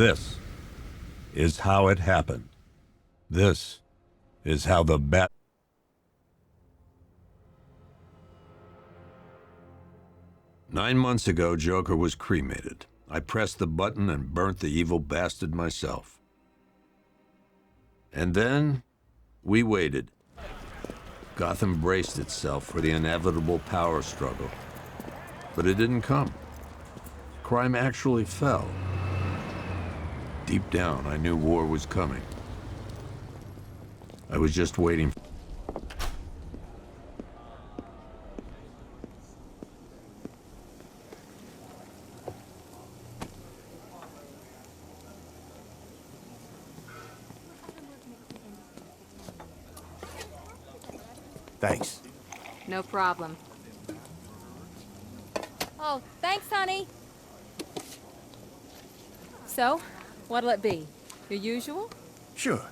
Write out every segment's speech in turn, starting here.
This is how it happened. This is how the Bat... 9 months ago, Joker was cremated. I pressed the button and burnt the evil bastard myself. And then, we waited. Gotham braced itself for the inevitable power struggle. But it didn't come. Crime actually fell. Deep down, I knew war was coming. I was just waiting. Thanks. No problem. Oh, thanks, honey. So, what'll it be? Your usual? Sure.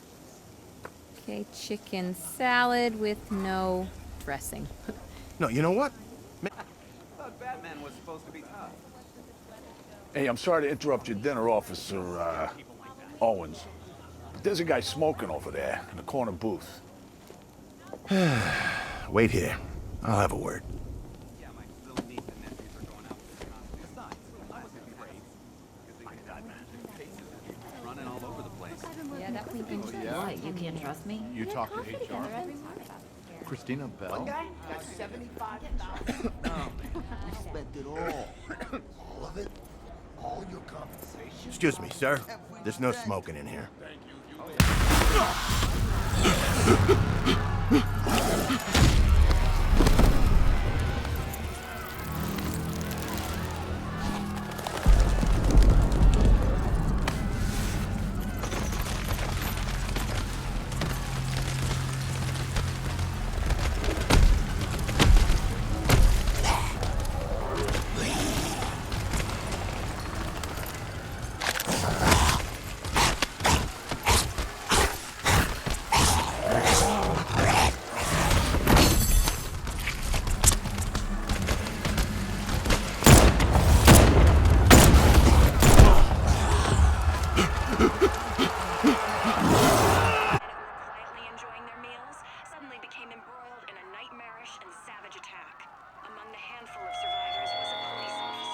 Okay, chicken salad with no dressing. No, you know what? I thought Batman was supposed to be tough. Hey, I'm sorry to interrupt your dinner, Officer, Owens. But there's a guy smoking over there in the corner booth. Wait here. I'll have a word. Yeah, my little niece and nephews are going out with the costume. Besides, I wasn't afraid. My God, man. Cases are running all over the place. Yeah, that we can What, you can't trust me? You talk to HR? Christina Bell? Got 75,000. We spent it all. All of it? All your compensation? Excuse me, sir. There's no smoking in here.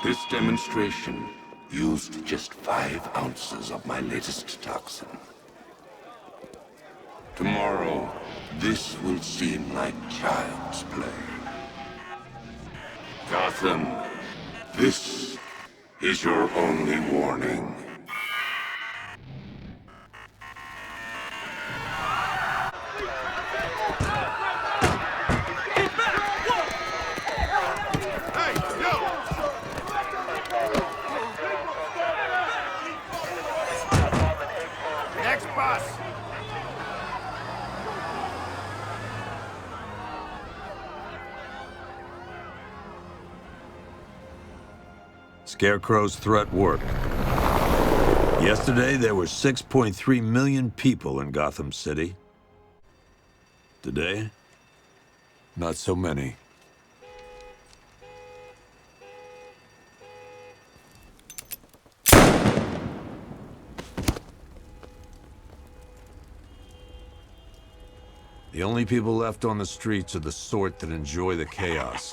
This demonstration used just 5 ounces of my latest toxin. Tomorrow, this will seem like child's play. Gotham, this is your only warning. Scarecrow's threat worked. Yesterday, there were 6.3 million people in Gotham City. Today, not so many. The only people left on the streets are the sort that enjoy the chaos.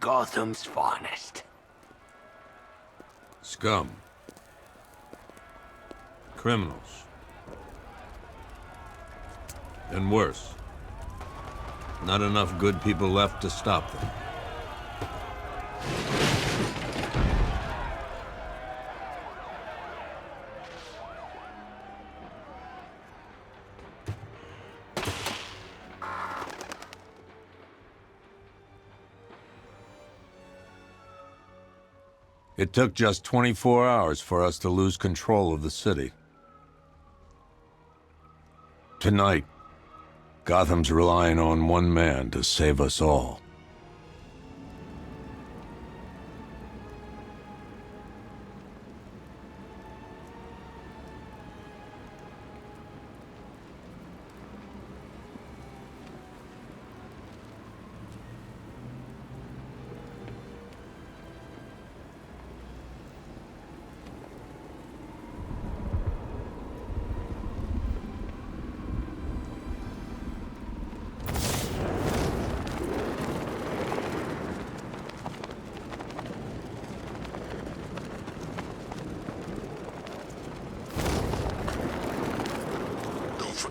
Gotham's finest. Scum. Criminals. And worse. Not enough good people left to stop them. It took just 24 hours for us to lose control of the city. Tonight, Gotham's relying on one man to save us all.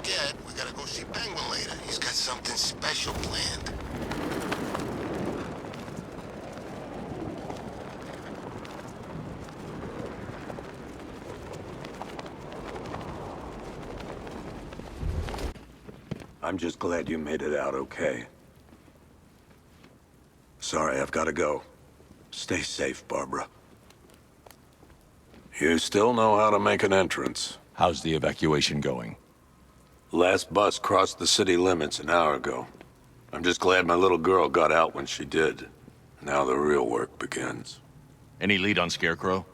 forget, we gotta go see Penguin later. He's got something special planned. I'm just glad you made it out okay. Sorry, I've got to go. Stay safe, Barbara. You still know how to make an entrance. How's the evacuation going? Last bus crossed the city limits an hour ago. I'm just glad my little girl got out when she did. Now the real work begins. Any lead on Scarecrow?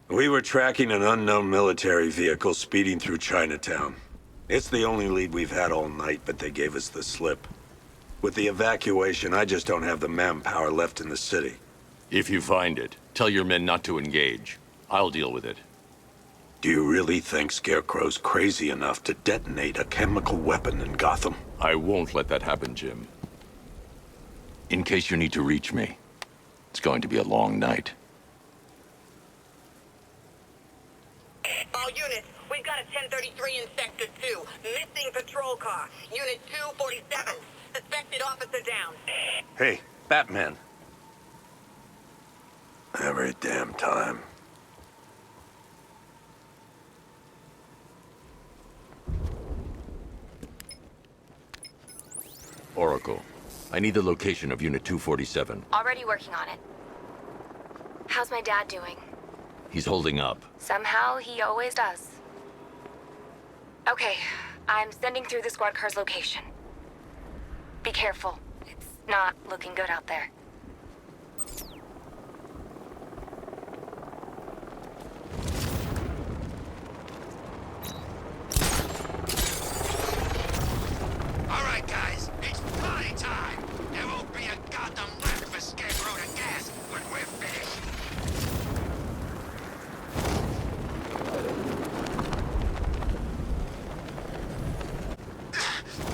We were tracking an unknown military vehicle speeding through Chinatown. It's the only lead we've had all night, but they gave us the slip. With the evacuation, I just don't have the manpower left in the city. If you find it, tell your men not to engage. I'll deal with it. Do you really think Scarecrow's crazy enough to detonate a chemical weapon in Gotham? I won't let that happen, Jim. In case you need to reach me, it's going to be a long night. All units, we've got a 1033 in Sector 2. Missing patrol car. Unit 247. Suspected officer down. Hey, Batman. Every damn time. Oracle, I need the location of Unit 247. Already working on it. How's my dad doing? He's holding up. Somehow, he always does. Okay, I'm sending through the squad car's location. Be careful. It's not looking good out there. All right, guys, it's party time. There won't be a goddamn left for Scarecrow to gas when we're finished.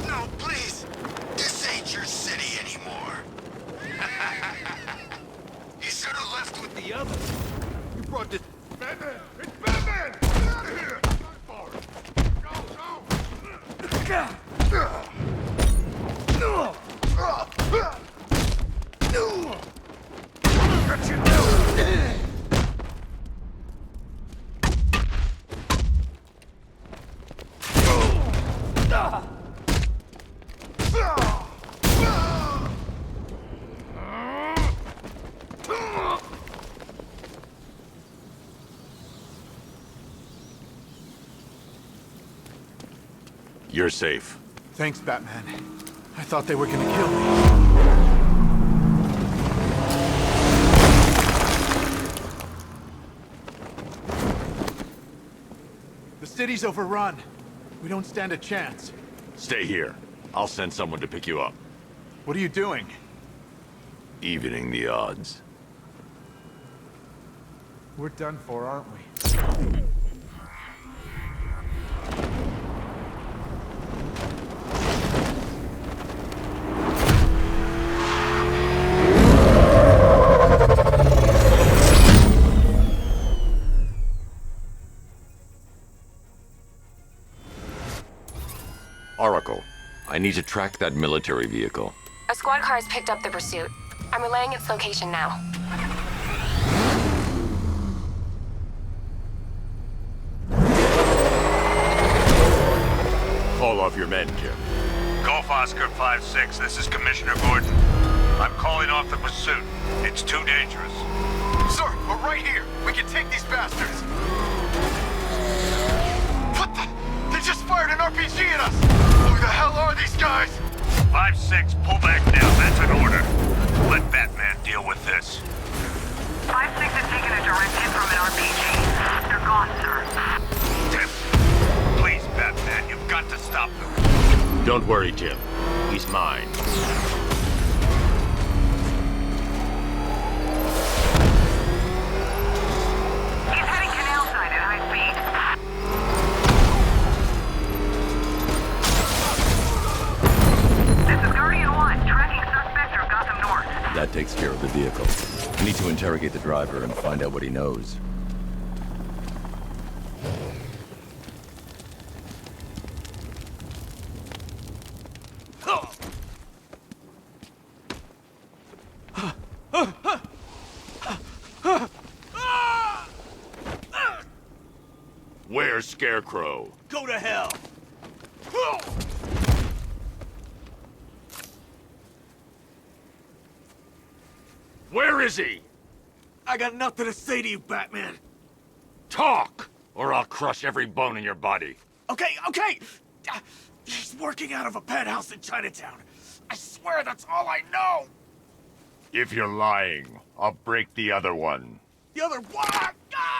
No, please. This ain't your city anymore. You should have left with the others. You brought this... Batman! It's Batman! Get out of here! You're safe. Thanks, Batman. I thought they were gonna kill me. The city's overrun. We don't stand a chance. Stay here. I'll send someone to pick you up. What are you doing? Evening the odds. We're done for, aren't we? Oracle, I need to track that military vehicle. A squad car has picked up the pursuit. I'm relaying its location now. Call off your men, Jim. Golf Oscar 5-6, this is Commissioner Gordon. I'm calling off the pursuit. It's too dangerous. Sir, we're right here. We can take these bastards. What the? They just fired an RPG at us. Who the hell are these guys? 5-6, pull back now. That's an order. Let Batman deal with this. 5-6 has taken a direct hit from an RPG. They're gone, sir. Tim, please, Batman, you've got to stop them. Don't worry, Jim. He's mine. He's heading canal side at high speed. This is Guardian 1, tracking suspect from Gotham North. That takes care of the vehicle. We need to interrogate the driver and find out what he knows. Where's Scarecrow? Go to hell! Where is he? I got nothing to say to you, Batman. Talk, or I'll crush every bone in your body. Okay. He's working out of a penthouse in Chinatown. I swear that's all I know. If you're lying, I'll break the other one. The other one! Ah!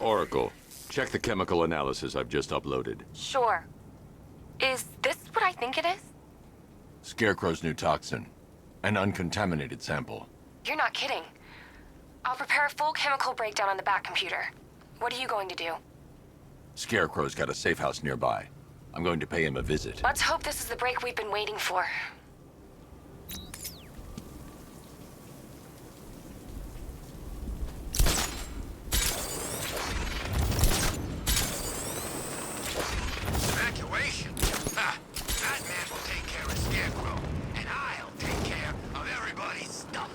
Oracle, check the chemical analysis I've just uploaded. Sure. Is this what I think it is? Scarecrow's new toxin. An uncontaminated sample. You're not kidding. I'll prepare a full chemical breakdown on the back computer. What are you going to do? Scarecrow's got a safe house nearby. I'm going to pay him a visit. Let's hope this is the break we've been waiting for. Evacuation? Ha! Batman will take care of Scarecrow, and I'll take care of everybody's stuff.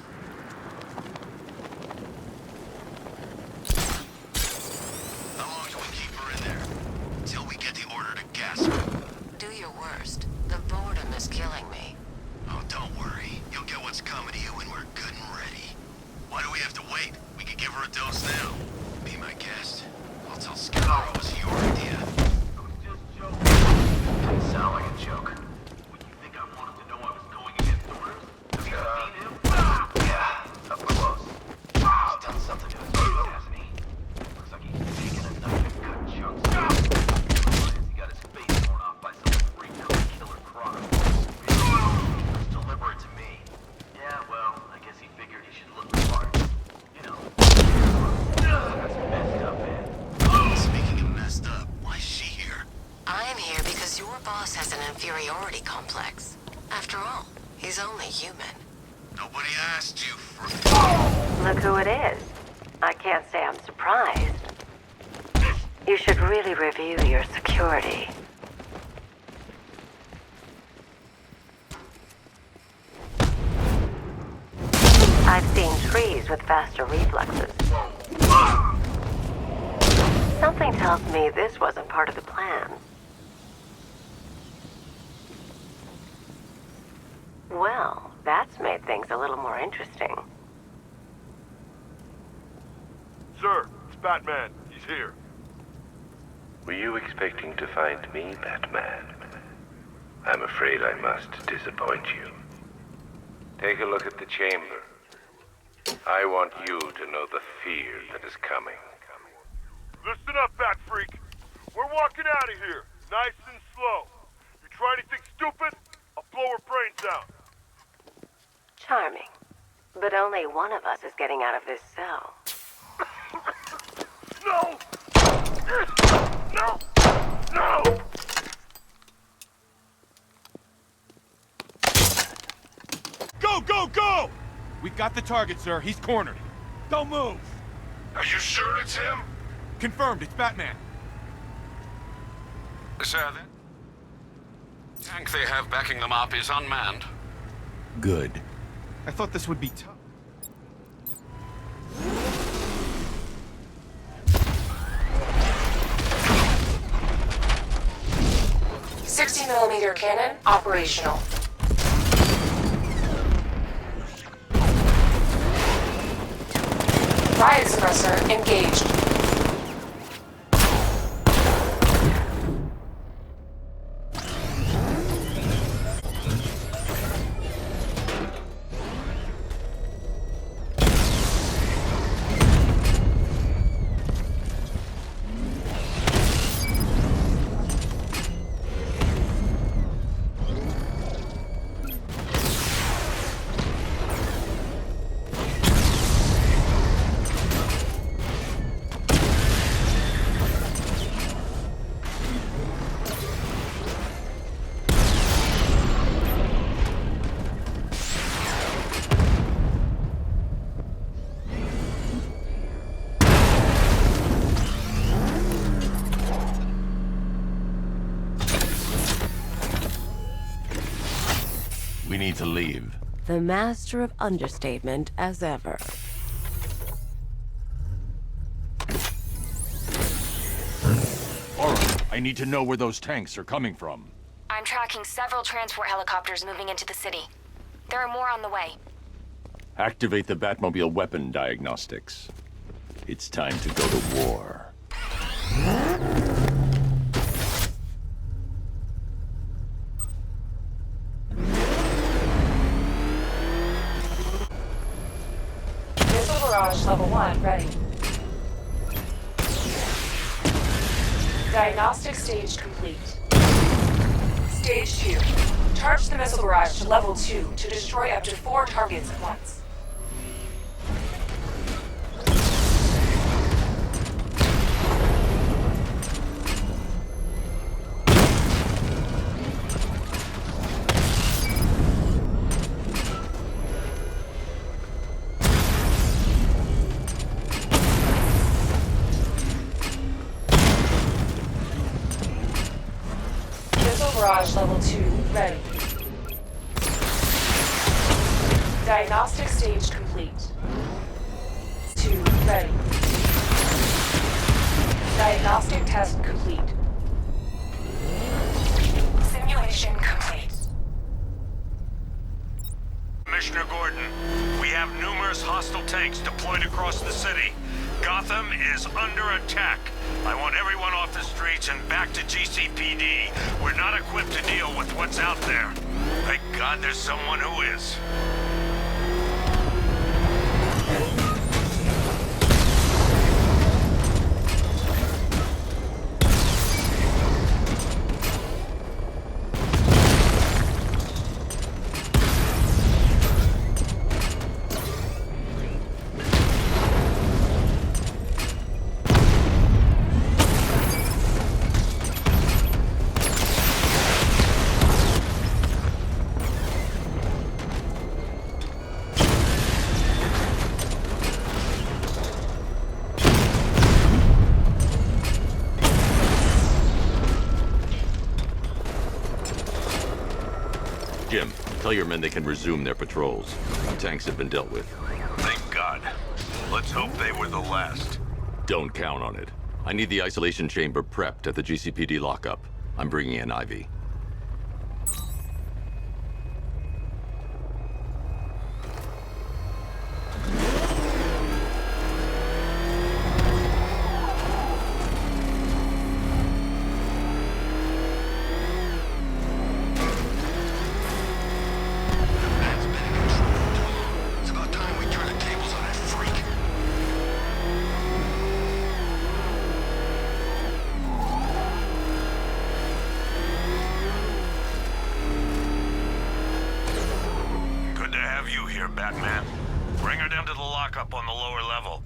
How long do we keep her in there? Till we get the order to gas her. Do your worst. The boredom is killing me. Oh, don't worry. You'll get what's coming to you when we're good and ready. Why do we have to wait? We could give her a dose now. Be my guest. I'll tell Scarecrow it was your idea. Didn't sound like a joke. Would you think I wanted to know I was going against orders? Have you seen him? Yeah, up close. He's done something to his body, hasn't he? Looks like he's taken a knife and cut chunks. He got his face torn off by some freak killer croc. Let's deliver it to me. Yeah, well, I guess he figured he should look the part. You know. That's messed up, man. Speaking of messed up, why is she here? I'm here because your boss has an inferiority complex. After all, he's only human. Nobody asked you for... Look who it is. I can't say I'm surprised. You should really review your security. I've seen trees with faster reflexes. Something tells me this wasn't part of the plan. Well, that's made things a little more interesting. Sir, it's Batman. He's here. Were you expecting to find me, Batman? I'm afraid I must disappoint you. Take a look at the chamber. I want you to know the fear that is coming. Listen up, Bat Freak. We're walking out of here, nice and slow. You try anything stupid, I'll blow her brains out. Charming. But only one of us is getting out of this cell. No! No! No! Go! We've got the target, sir. He's cornered. Don't move! Are you sure it's him? Confirmed, it's Batman. Sir, the tank they have backing them up is unmanned. Good. I thought this would be tough. .60mm cannon operational. Riot suppressor engaged. We need to leave. The master of understatement as ever. Alright, I need to know where those tanks are coming from. I'm tracking several transport helicopters moving into the city. There are more on the way. Activate the Batmobile weapon diagnostics. It's time to go to war. Missile barrage level 1 ready. Diagnostic stage complete. Stage 2. Charge the missile barrage to level 2 to destroy up to 4 targets at once. Barrage level 2 ready. Diagnostic stage complete. 2 ready. Diagnostic test complete. Simulation complete. Commissioner Gordon, we have numerous hostile tanks deployed across the city. Gotham is under attack. I want everyone off the streets and back to GCPD. We're not equipped to deal with what's out there. Thank God there's someone who is. Jim, tell your men they can resume their patrols. The tanks have been dealt with. Thank God. Let's hope they were the last. Don't count on it. I need the isolation chamber prepped at the GCPD lockup. I'm bringing in Ivy. Batman. Bring her down to the lockup on the lower level.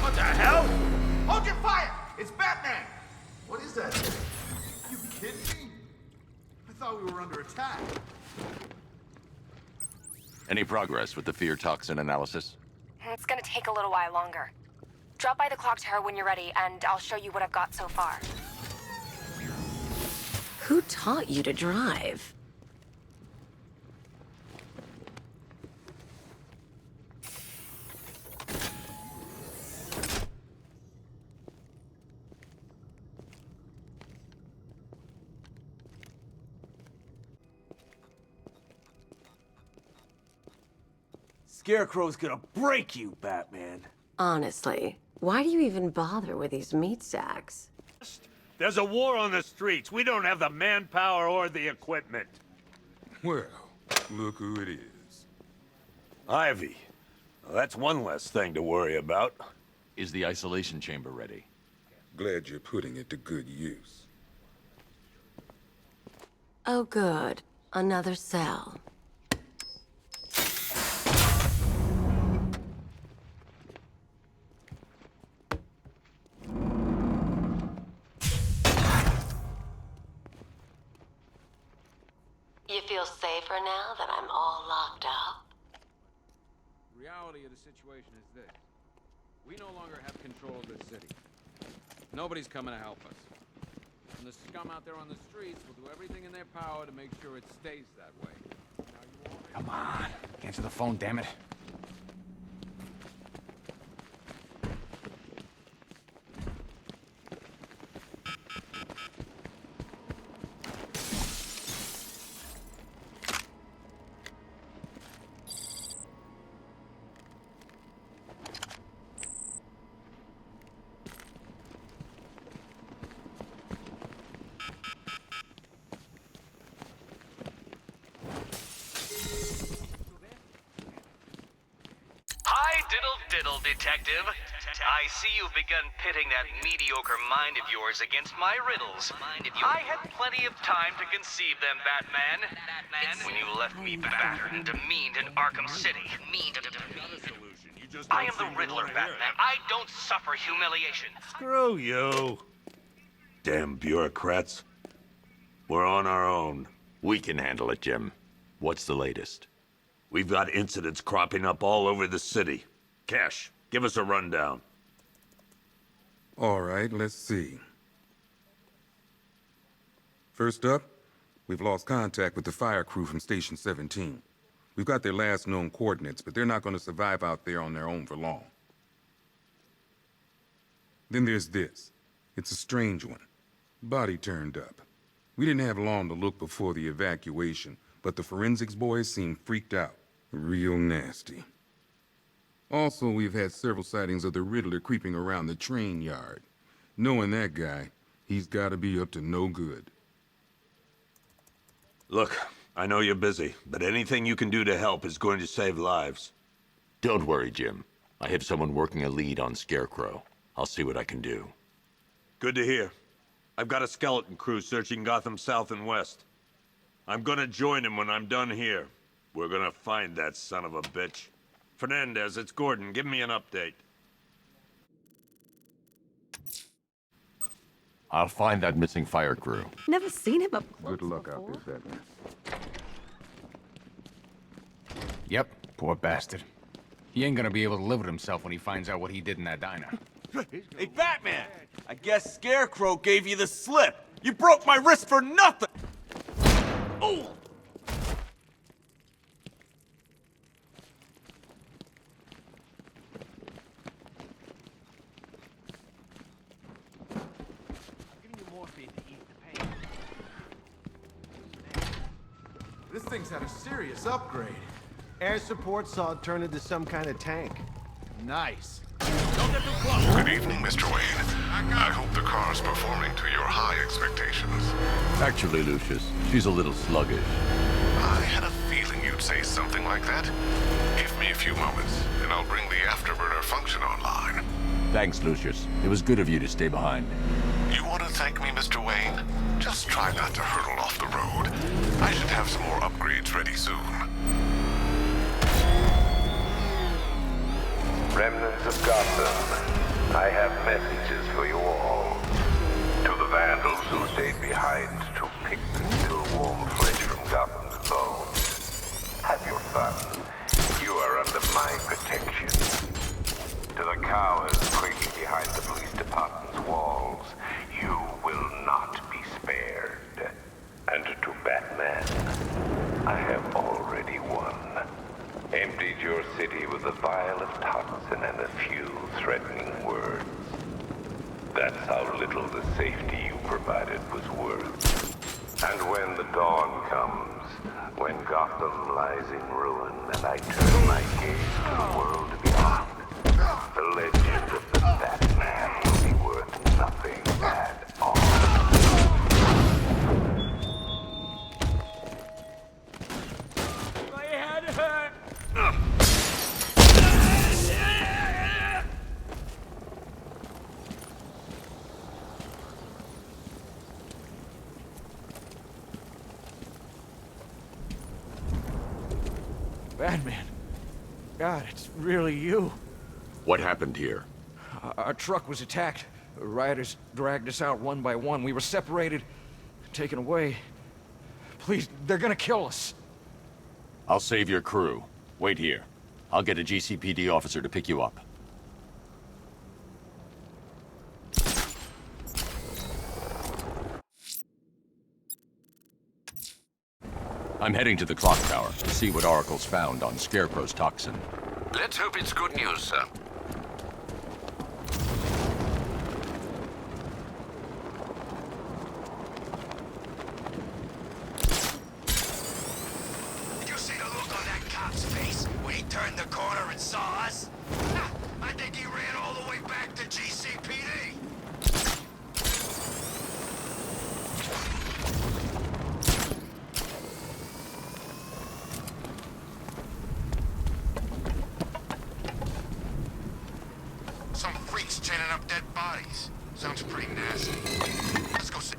What the hell? Hold your fire! It's Batman! What is that? You kidding me? I thought we were under attack. Any progress with the fear toxin analysis? It's gonna take a little while longer. Drop by the clock tower when you're ready, and I'll show you what I've got so far. Who taught you to drive? Scarecrow's gonna break you, Batman. Honestly, why do you even bother with these meat sacks? There's a war on the streets. We don't have the manpower or the equipment. Well, look who it is. Ivy. Well, that's one less thing to worry about. Is the isolation chamber ready? Glad you're putting it to good use. Oh, good. Another cell. You feel safer now that I'm all locked up? reality of the situation is this. We no longer have control of this city. Nobody's coming to help us. And the scum out there on the streets will do everything in their power to make sure it stays that way. Come on. Answer the phone, damn it. Diddle, detective. I see you've begun pitting that mediocre mind of yours against my riddles. I had plenty of time to conceive them, Batman. When you left me battered and demeaned in Arkham City. I am the Riddler, Batman. I don't suffer humiliation. Screw you. Damn bureaucrats. We're on our own. We can handle it, Jim. What's the latest? We've got incidents cropping up all over the city. Cash, give us a rundown. All right, let's see. First up, we've lost contact with the fire crew from Station 17. We've got their last known coordinates, but they're not going to survive out there on their own for long. Then there's this. It's a strange one. Body turned up. We didn't have long to look before the evacuation, but the forensics boys seemed freaked out. Real nasty. Also, we've had several sightings of the Riddler creeping around the train yard. Knowing that guy, he's gotta be up to no good. Look, I know you're busy, but anything you can do to help is going to save lives. Don't worry, Jim. I have someone working a lead on Scarecrow. I'll see what I can do. Good to hear. I've got a skeleton crew searching Gotham South and West. I'm gonna join him when I'm done here. We're gonna find that son of a bitch. Fernandez, it's Gordon. Give me an update. I'll find that missing fire crew. Never seen him up close. Good luck before. out there, Batman. Yep, poor bastard. He ain't gonna be able to live with himself when he finds out what he did in that diner. Hey, Batman! I guess Scarecrow gave you the slip. You broke my wrist for nothing! Oh! This thing's had a serious upgrade. Air support saw it turn into some kind of tank. Nice. Good evening, Mr. Wayne. I hope the car's performing to your high expectations. Actually, Lucius, she's a little sluggish. I had a feeling you'd say something like that. Give me a few moments, and I'll bring the afterburner function online. Thanks, Lucius. It was good of you to stay behind. You want to thank me, Mr. Wayne? Just try not to hurtle off the road. I should have some more upgrades ready soon. Remnants of Gotham, I have messages for you all. To the vandals who stayed behind to pick and still warm flesh from Gotham's bones. Have your fun. You are under my protection. To the cowards quaking behind the police department's walls, you will not be spared. And to Batman, I have already won. Emptied your city with a vial of toxin and a few threatening words. That's how little the safety you provided was worth. And when the dawn comes, when Gotham lies in ruin and I turn my gaze to the world beyond, the legend of the Batman will be worth nothing at all. My head hurt! Batman. God, it's really you. What happened here? Our truck was attacked. Rioters dragged us out one by one. We were separated, taken away. Please, they're gonna kill us. I'll save your crew. Wait here. I'll get a GCPD officer to pick you up. I'm heading to the clock tower to see what Oracle's found on Scarecrow's toxin. Let's hope it's good news, sir. Did you see the look on that cop's face when he turned the corner and saw us? Ha! I think he ran all the way back to GCPD. Some freaks chaining up dead bodies. Sounds pretty nasty. Let's go see.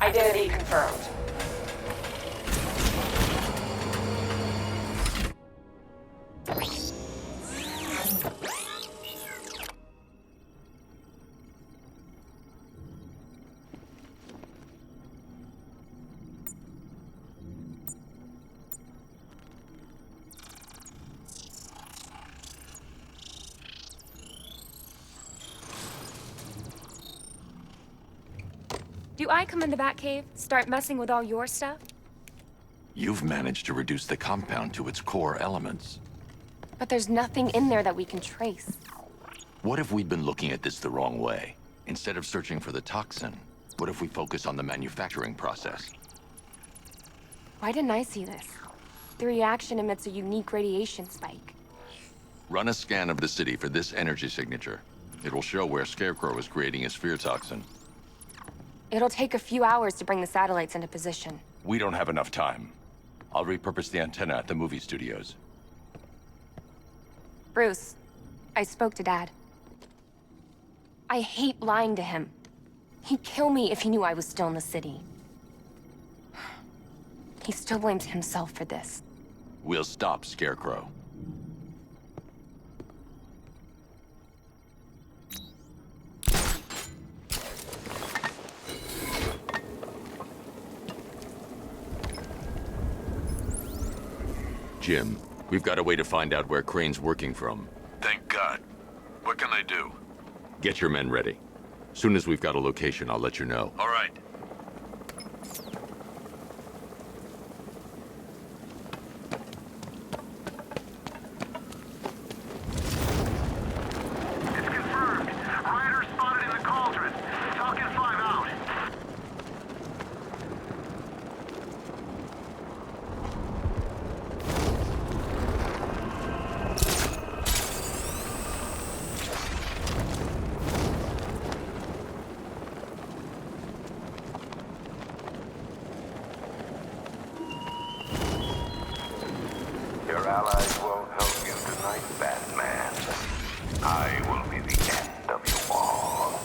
Identity confirmed. Do I come in the Batcave, start messing with all your stuff? You've managed to reduce the compound to its core elements. But there's nothing in there that we can trace. What if we'd been looking at this the wrong way? Instead of searching for the toxin, what if we focus on the manufacturing process? Why didn't I see this? The reaction emits a unique radiation spike. Run a scan of the city for this energy signature. It will show where Scarecrow is creating his fear toxin. It'll take a few hours to bring the satellites into position. We don't have enough time. I'll repurpose the antenna at the movie studios. Bruce, I spoke to Dad. I hate lying to him. He'd kill me if he knew I was still in the city. He still blames himself for this. We'll stop Scarecrow. Jim, we've got a way to find out where Crane's working from. Thank God. What can I do? Get your men ready. Soon as we've got a location, I'll let you know. All right. It's confirmed. Rider spotted in the cauldron. Falcon 5 out. Your allies won't help you tonight, Batman. I will be the end of you all.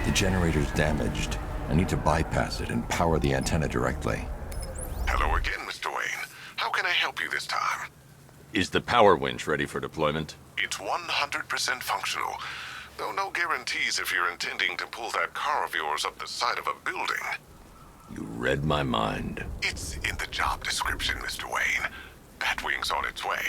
The generator's damaged. I need to bypass it and power the antenna directly. Hello again, Mr. Wayne. How can I help you this time? Is the power winch ready for deployment? It's 100% functional, though no guarantees if you're intending to pull that car of yours up the side of a building. You read my mind. It's in the job description, Mr. Wayne. Batwing's on its way.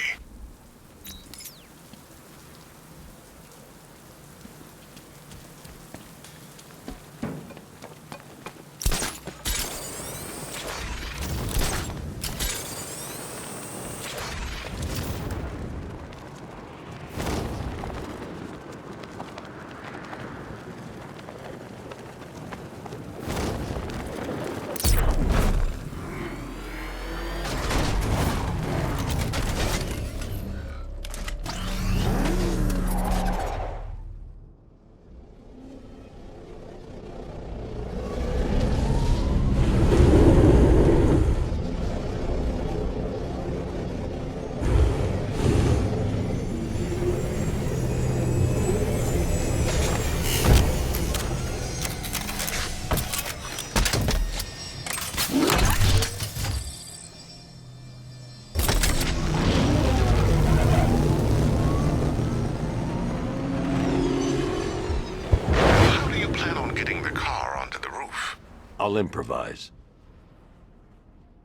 I'll improvise.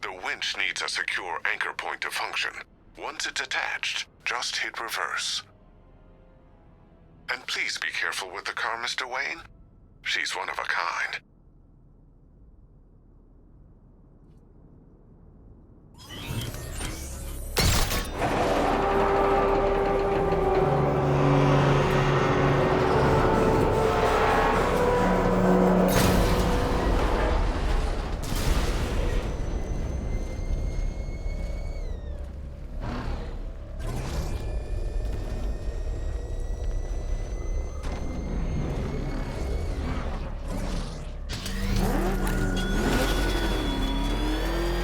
The winch needs a secure anchor point to function. Once it's attached, just hit reverse. And please be careful with the car, Mr. Wayne. She's one of a kind.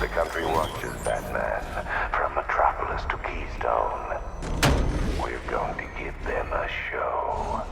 The country watches, Batman. From Metropolis to Keystone. We're going to give them a show.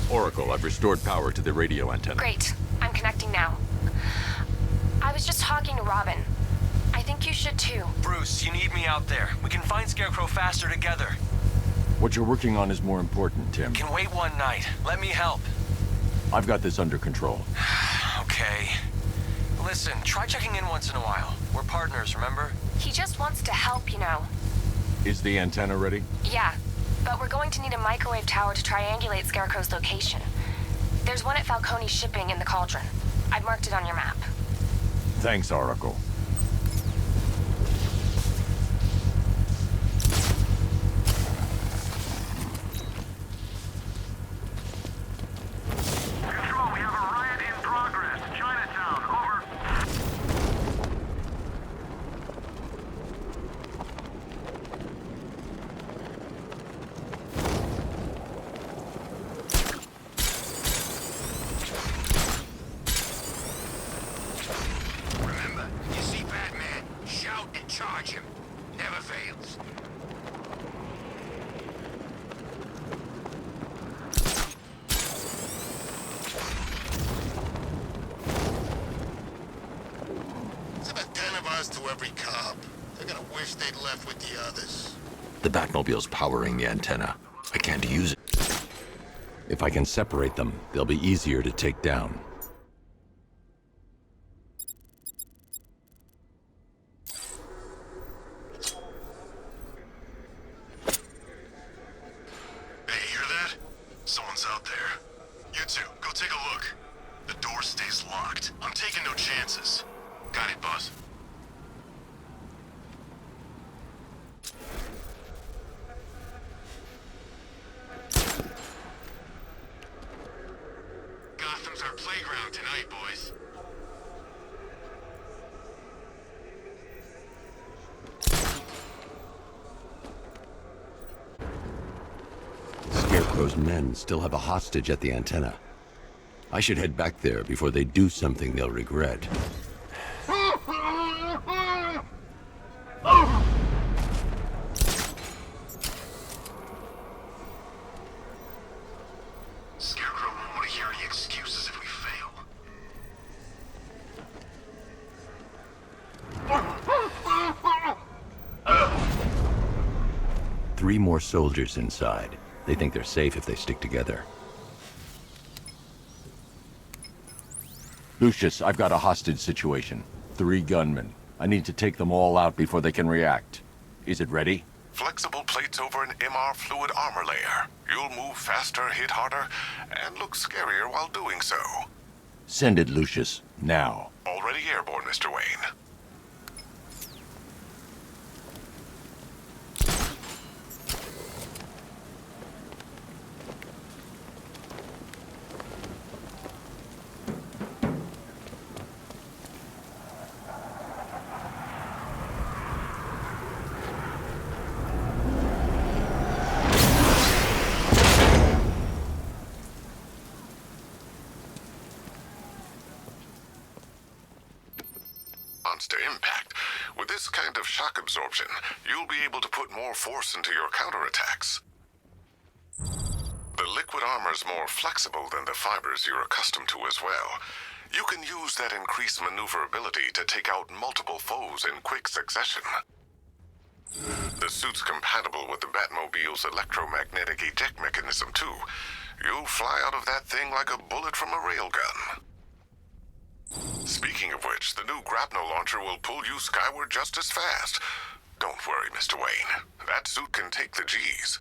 Oracle, I've restored power to the radio antenna. Great. I'm connecting now. I was just talking to Robin. I think you should too. Bruce, you need me out there. We can find Scarecrow faster together. What you're working on is more important, Tim. Can wait one night. Let me help. I've got this under control. Okay. Listen, try checking in once in a while. We're partners, remember? He just wants to help, you know. Is the antenna ready? Yeah, but we're going to need a microwave tower to triangulate Scarecrow's location. There's one at Falcone's shipping in the Cauldron. I've marked it on your map. Thanks, Oracle. Control, we have a riot in progress. Chinatown, over. Remember, you see Batman, shout and charge him. Never fails. It's about 10 of us to every cop. They're gonna wish they'd left with the others. The Batmobile's powering the antenna. I can't use it. If I can separate them, they'll be easier to take down. Hey, hear that? Someone's out there. You two, go take a look. The door stays locked. I'm taking no chances. Got it, boss. Gotham's our playground tonight, boys. Scarecrow's men still have a hostage at the antenna. I should head back there before they do something they'll regret. 3 more soldiers inside. They think they're safe if they stick together. Lucius, I've got a hostage situation. 3 gunmen. I need to take them all out before they can react. Is it ready? Flexible plates over an MR fluid armor layer. You'll move faster, hit harder, and look scarier while doing so. Send it, Lucius. Now. Already airborne, Mr. Wayne. To impact. With this kind of shock absorption, you'll be able to put more force into your counterattacks. The liquid armor's more flexible than the fibers you're accustomed to as well. You can use that increased maneuverability to take out multiple foes in quick succession. The suit's compatible with the Batmobile's electromagnetic eject mechanism too. You'll fly out of that thing like a bullet from a railgun. Speaking of which, the new grapnel launcher will pull you skyward just as fast. Don't worry, Mr. Wayne. That suit can take the G's.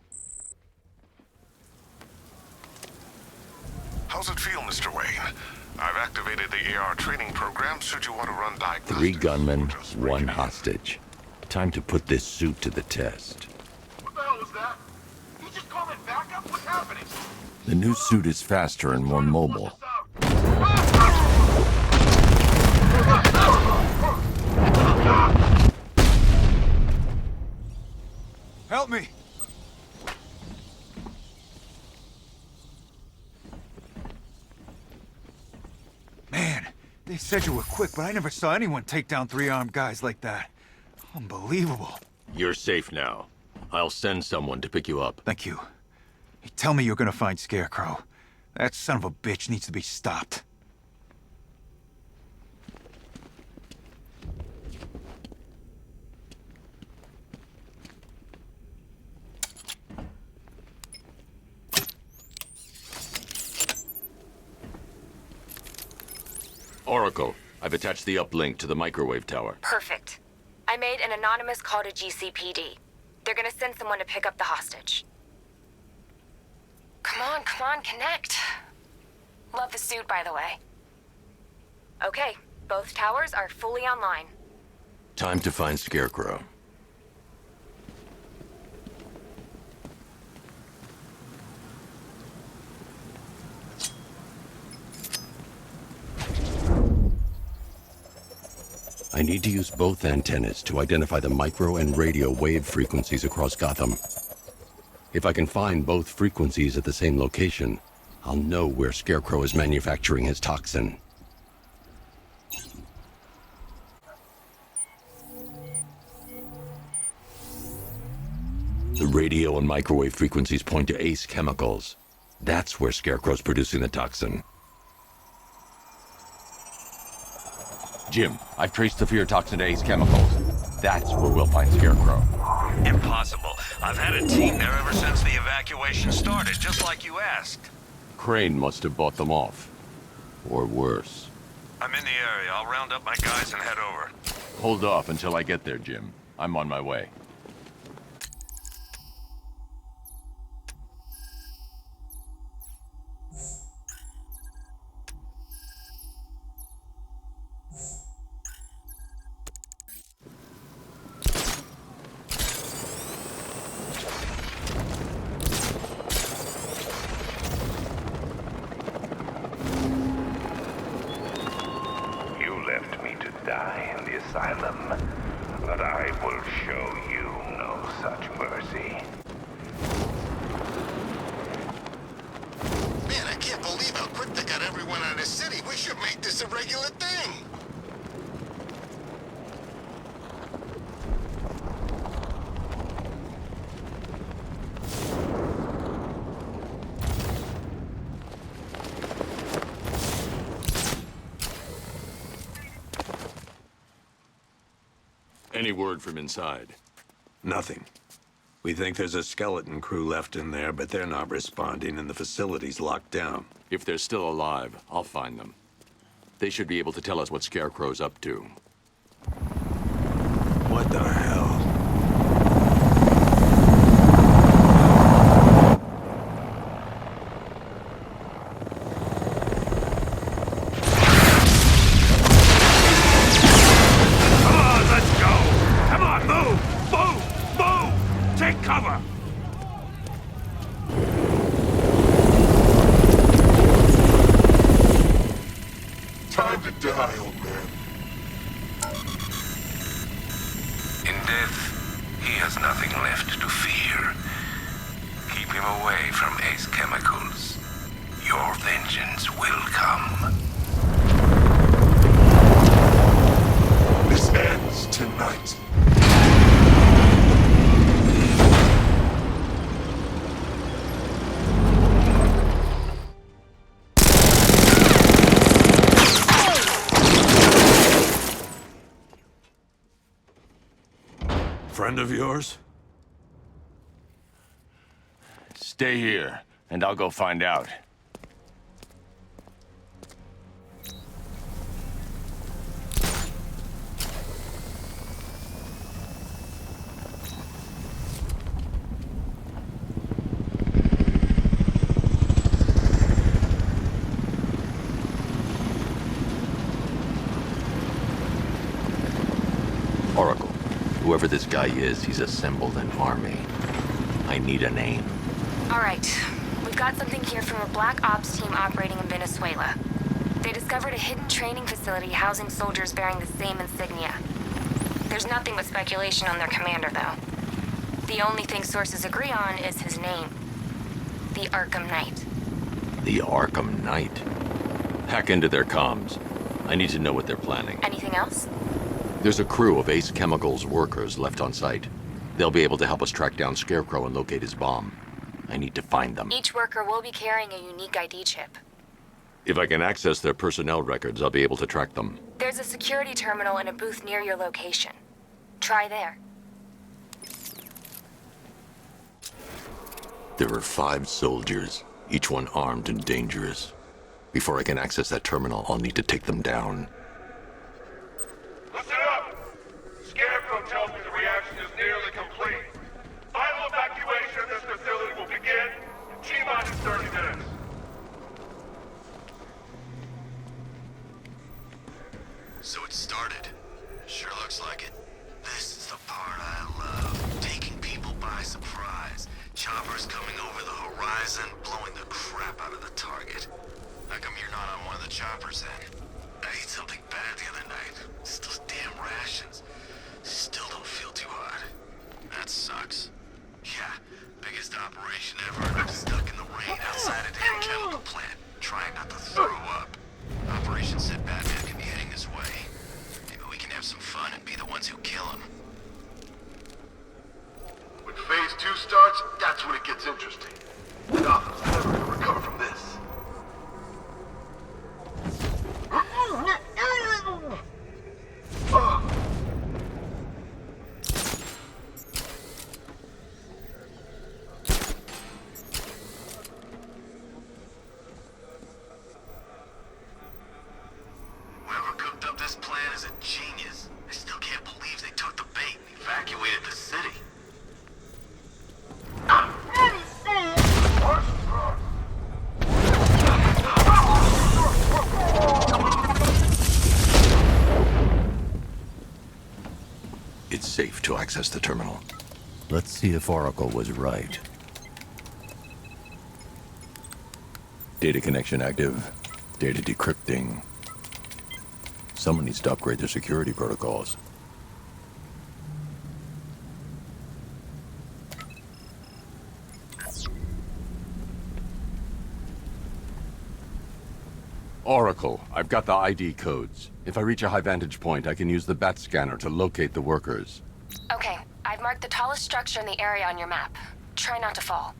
How's it feel, Mr. Wayne? I've activated the AR training program should you want to run diagnostics. 3 gunmen, 1 hostage. Time to put this suit to the test. What the hell was that? You just called it backup? What's happening? The new suit is faster and more mobile. Help me! Man, they said you were quick, but I never saw anyone take down 3 armed guys like that. Unbelievable. You're safe now. I'll send someone to pick you up. Thank you. Hey, tell me you're gonna find Scarecrow. That son of a bitch needs to be stopped. Oracle, I've attached the uplink to the microwave tower. Perfect. I made an anonymous call to GCPD. They're gonna send someone to pick up the hostage. Come on, connect. Love the suit, by the way. Okay, both towers are fully online. Time to find Scarecrow. I need to use both antennas to identify the micro and radio wave frequencies across Gotham. If I can find both frequencies at the same location, I'll know where Scarecrow is manufacturing his toxin. The radio and microwave frequencies point to Ace Chemicals. That's where Scarecrow's producing the toxin. Jim, I've traced the fear toxin to Ace Chemicals. That's where we'll find Scarecrow. Impossible. I've had a team there ever since the evacuation started, just like you asked. Crane must have bought them off. Or worse. I'm in the area. I'll round up my guys and head over. Hold off until I get there, Jim. I'm on my way. Die in the asylum, but I will show you no such mercy. Man, I can't believe how quick they got everyone out of the city. We should make this a regular thing. Any word from inside? Nothing. We think there's a skeleton crew left in there, but they're not responding and the facility's locked down. If they're still alive, I'll find them. They should be able to tell us what Scarecrow's up to. What the hell? Come on, let's go! Come on, move! Move! Move! Take cover! Time to die, old man. In death, he has nothing left to fear. Keep him away from Ace Chemicals. Your vengeance will come. This ends tonight. Friend of yours? Stay here, and I'll go find out. Oracle, whoever this guy is, he's assembled an army. I need a name. All right. We've got something here from a black ops team operating in Venezuela. They discovered a hidden training facility housing soldiers bearing the same insignia. There's nothing but speculation on their commander, though. The only thing sources agree on is his name. The Arkham Knight. The Arkham Knight. Hack into their comms. I need to know what they're planning. Anything else? There's a crew of Ace Chemicals workers left on site. They'll be able to help us track down Scarecrow and locate his bomb. I need to find them. Each worker will be carrying a unique ID chip. If I can access their personnel records, I'll be able to track them. There's a security terminal in a booth near your location. Try there. There are 5 soldiers, each one armed and dangerous. Before I can access that terminal, I'll need to take them down. Listen up! Scarecrow tells me the reaction is nearly complete. Final evacuation of this facility will begin in T-minus 30 minutes. So it started. Sure looks like it. This is the part I love. Taking people by surprise. Choppers coming over the horizon, blowing the crap out of the target. How come you're not on one of the choppers then? I ate something bad the other night. It's those damn rations. Still don't feel too hot. That sucks. Yeah, biggest operation ever. I'm stuck in the rain outside a damn chemical plant, trying not to throw up. Operation said Batman could be heading this way. Maybe we can have some fun and be the ones who kill him. When Phase 2 starts, that's when it gets interesting. Gotham's never gonna recover from this. Whoever cooked up this plan is a genius. I still can't believe they took the bait and evacuated the city. It's safe to access the terminal. Let's see if Oracle was right. Data connection active. Data decrypting. Someone needs to upgrade their security protocols. Oracle, I've got the ID codes. If I reach a high vantage point, I can use the bat scanner to locate the workers. Okay, I've marked the tallest structure in the area on your map. Try not to fall.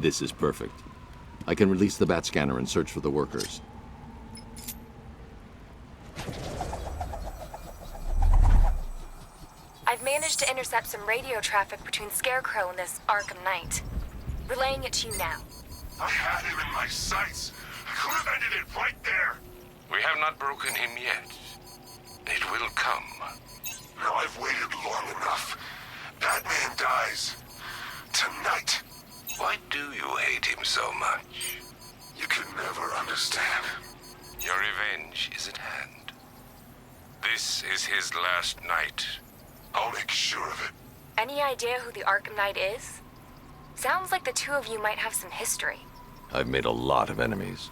This is perfect. I can release the bat scanner and search for the workers. I've managed to intercept some radio traffic between Scarecrow and this Arkham Knight. Relaying it to you now. I had him in my sights. I could have ended it right there. We have not broken him yet. It will come. Now I've waited long enough. Batman dies. Tonight. Why do you hate him so much? You can never understand. Your revenge is at hand. This is his last night. I'll make sure of it. Any idea who the Arkham Knight is? Sounds like the two of you might have some history. I've made a lot of enemies.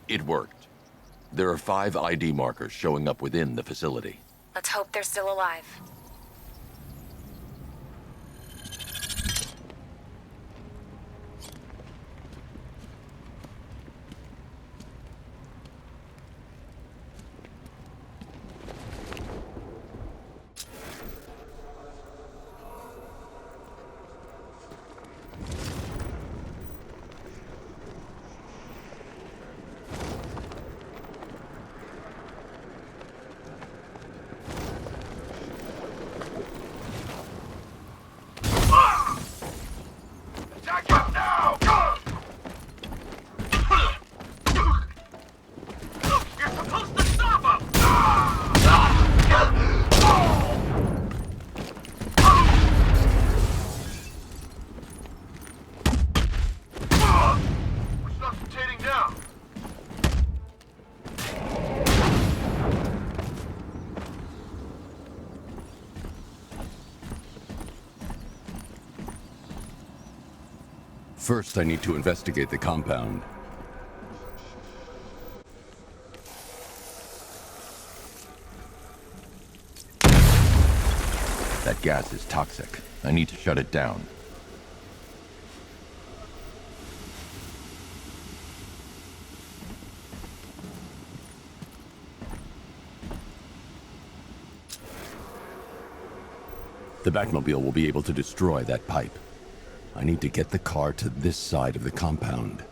It worked. There are 5 ID markers showing up within the facility. Let's hope they're still alive. Attack him now! You're supposed to stop him! We're suffocating now. First, I need to investigate the compound. That gas is toxic. I need to shut it down. The Batmobile will be able to destroy that pipe. I need to get the car to this side of the compound.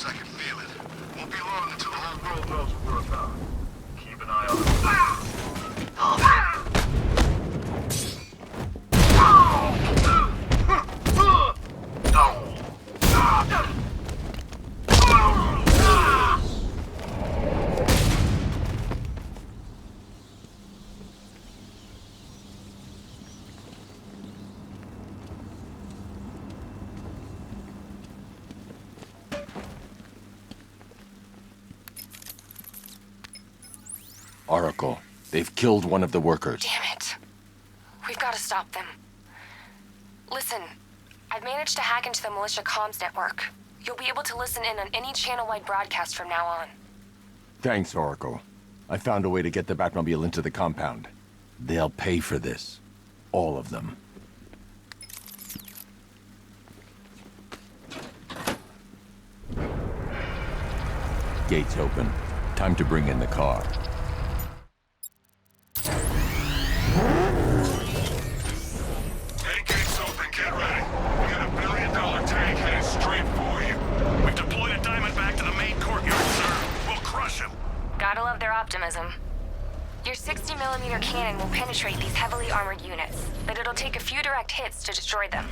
I can feel it. Won't be long until the whole world knows what we're about. Keep an eye on it. Oracle, they've killed one of the workers. Damn it. We've got to stop them. Listen, I've managed to hack into the militia comms network. You'll be able to listen in on any channel-wide broadcast from now on. Thanks, Oracle. I found a way to get the Batmobile into the compound. They'll pay for this. All of them. Gates open. Time to bring in the car. Main gates open, get ready. We got $1 billion tank headed straight for you. We've deployed a Diamondback to the main courtyard, sir. We'll crush him. Gotta love their optimism. Your 60mm cannon will penetrate these heavily armored units, but it'll take a few direct hits to destroy them.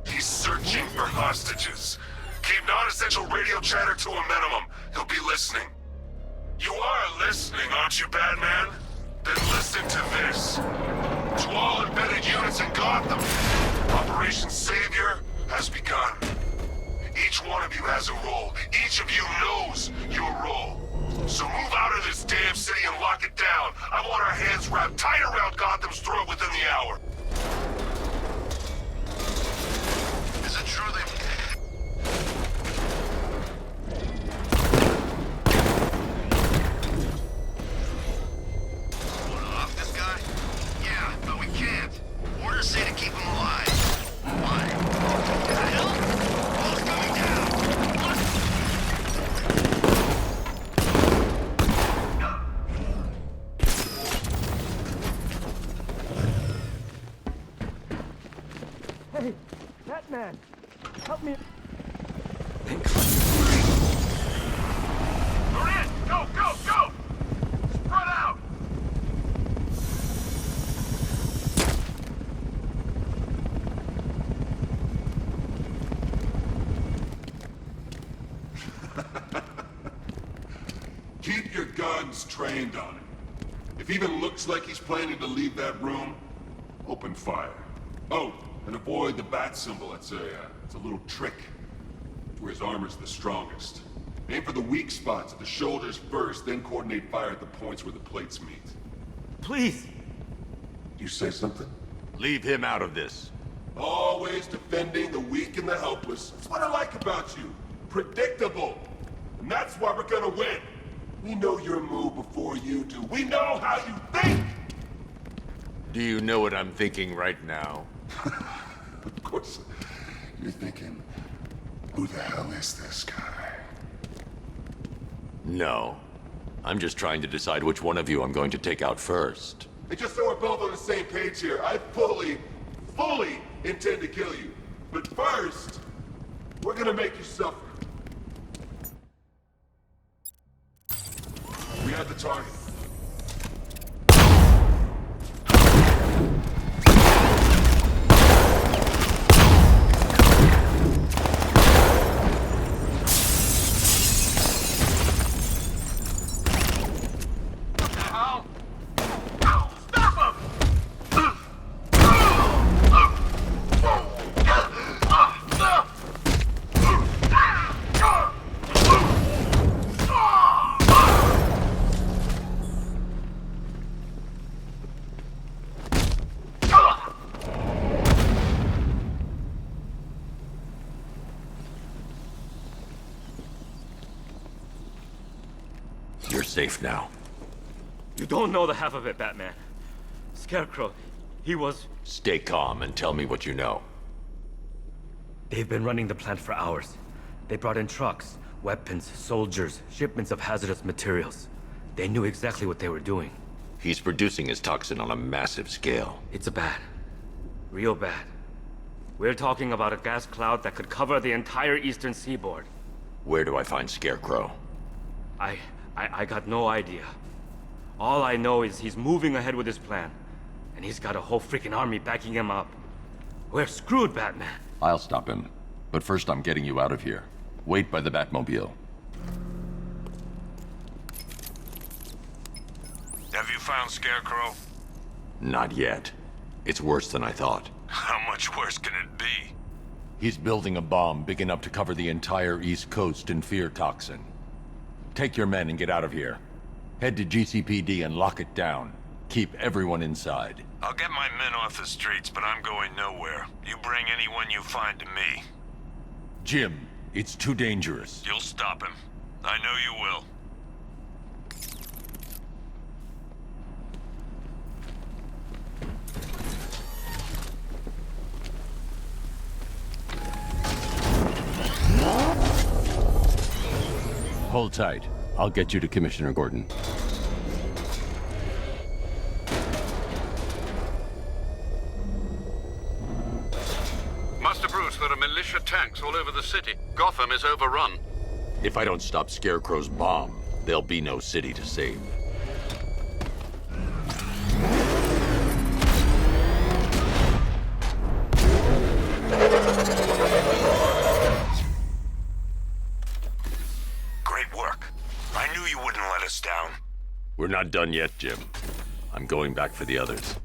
He's searching for hostages. Keep non-essential radio chatter to a minimum. He'll be listening. You are listening, aren't you, Batman? Then listen to this. To all embedded units in Gotham, Operation Savior has begun. Each one of you has a role. Each of you knows your role. So move out of this damn city and lock it down. I want our hands wrapped tight around Gotham's throat within the hour. Is it true they... Off this guy? Yeah, but we can't. Orders say to keep him alive. Why? The hell? Wall's coming down. Hey, Batman! Help me! We're in! Go, go, go! Spread out! Keep your guns trained on him. If he even looks like he's planning to leave that room, open fire. Oh, and avoid the bat symbol. It's a little trick. Where his armor's the strongest. Aim for the weak spots at the shoulders first, then coordinate fire at the points where the plates meet. Please! You say something? Leave him out of this. Always defending the weak and the helpless. That's what I like about you. Predictable. And that's why we're gonna win. We know your move before you do. We know how you think! Do you know what I'm thinking right now? Of course. You're thinking, who the hell is this guy? No. I'm just trying to decide which one of you I'm going to take out first. Hey, just so we're both on the same page here, I fully intend to kill you. But first, we're gonna make you suffer. We have the target. You're safe now. You don't know the half of it, Batman. Scarecrow, he was... Stay calm and tell me what you know. They've been running the plant for hours. They brought in trucks, Weapons, soldiers, shipments of hazardous materials. They knew exactly what they were doing. He's producing his toxin on a massive scale. It's bad. Real bad. We're talking about a gas cloud that could cover the entire eastern seaboard. Where do I find Scarecrow? I got no idea. All I know is he's moving ahead with his plan. And he's got a whole freaking army backing him up. We're screwed, Batman. I'll stop him. But first I'm getting you out of here. Wait by the Batmobile. Have you found Scarecrow? Not yet. It's worse than I thought. How much worse can it be? He's building a bomb big enough to cover the entire East Coast in fear toxin. Take your men and get out of here. Head to GCPD and lock it down. Keep everyone inside. I'll get my men off the streets, but I'm going nowhere. You bring anyone you find to me. Jim, it's too dangerous. You'll stop him. I know you will. Hold tight. I'll get you to Commissioner Gordon. Master Bruce, there are militia tanks all over the city. Gotham is overrun. If I don't stop Scarecrow's bomb, there'll be no city to save. Great work. I knew you wouldn't let us down. We're not done yet, Jim. I'm going back for the others.